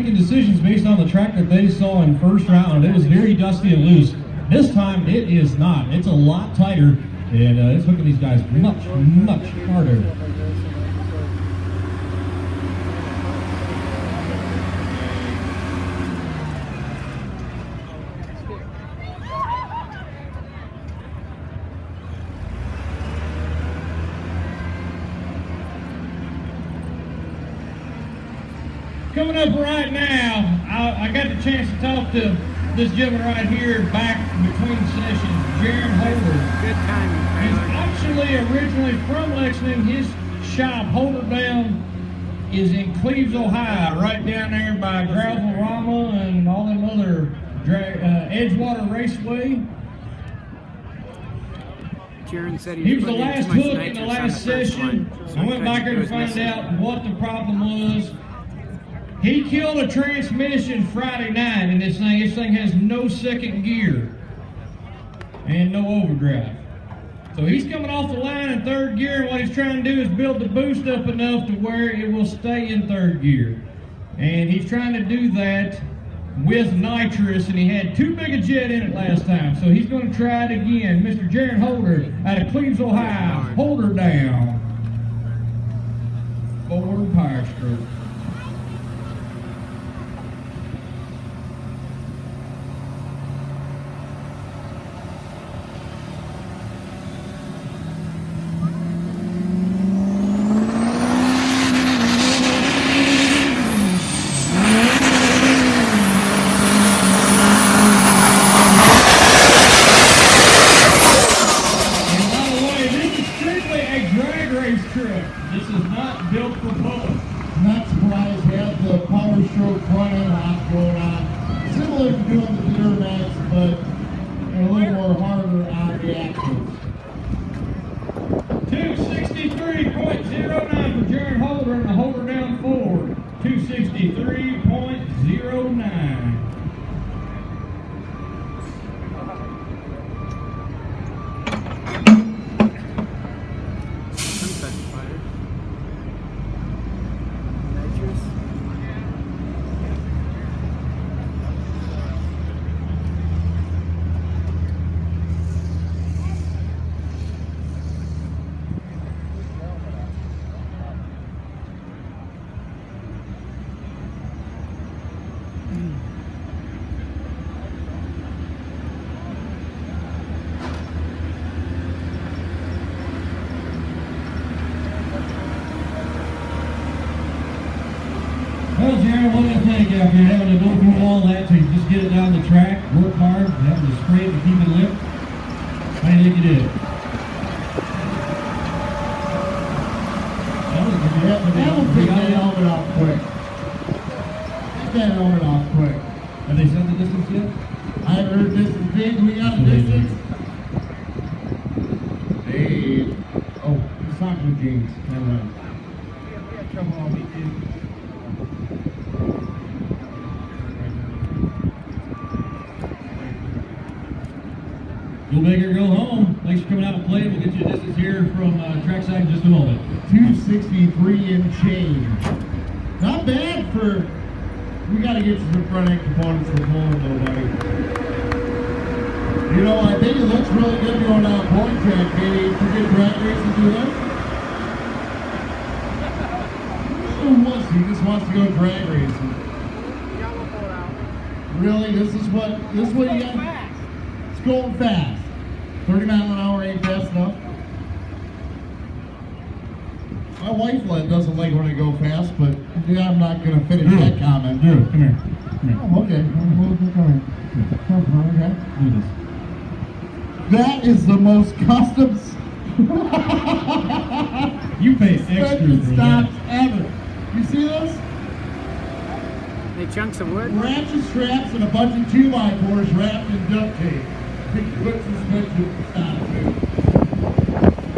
making decisions based on the track that they saw in first round. It was very dusty and loose. This time it is not. It's a lot tighter, and it's hooking these guys much, much harder. Coming up right now, I got the chance to talk to this gentleman right here back between sessions, Jaron Holder. Good timing. He's actually originally from Lexington. His shop, Holder Down, is in Cleves, Ohio, right down there by Gravel-Rama and all them other Edgewater Raceway. Jaron said He was the last hook in the last session. So I went back there to find out what the problem was. He killed a transmission Friday night in this thing. This thing has no second gear and no overdrive. So he's coming off the line in third gear, and what he's trying to do is build the boost up enough to where it will stay in third gear. And he's trying to do that with nitrous, and he had too big a jet in it last time. So he's going to try it again. Mr. Jaron Holder out of Cleves, Ohio. Holder Down. Ford Powerstroke. This is not built for public. Not surprised, have the Powerstroke front end hop going on. Similar to doing the Duramax, but a little more harder on the axles. 263.09 for Jaron Holder and the Holder Down Ford. 263.09. Well, Jaron, what do you think after having to go through all that to just get it down the track, work hard, having to spray it to keep it lit? How do you think you did? Take that helmet off quick. Take that helmet off quick. Have they set the distance yet? I haven't heard distance. Big, we got a distance. Hey. Oh, it's not blue jeans. Never mind. We had trouble all weekend. Go big or go home. Thanks for coming out and playing. We'll get you a distance here from trackside in just a moment. 263 and change. Not bad for. We got to get some front end components for pulling though, buddy. You know, I think it looks really good doing point track. Maybe to get drag racing do that. He just wants to go drag racing. Really? This is what you got. It's going fast. 30 miles an hour ain't fast enough. My wife doesn't like when I go fast, but yeah, I'm not going to finish that comment. Drew, come here. Come here. Oh, okay. Come here. Do this. That is the most custom You pay extra for stops that. ever. You see this? They chunks of wood? Ratchet straps and a bunch of 2x4s wrapped in duct tape. Quick suspension stop.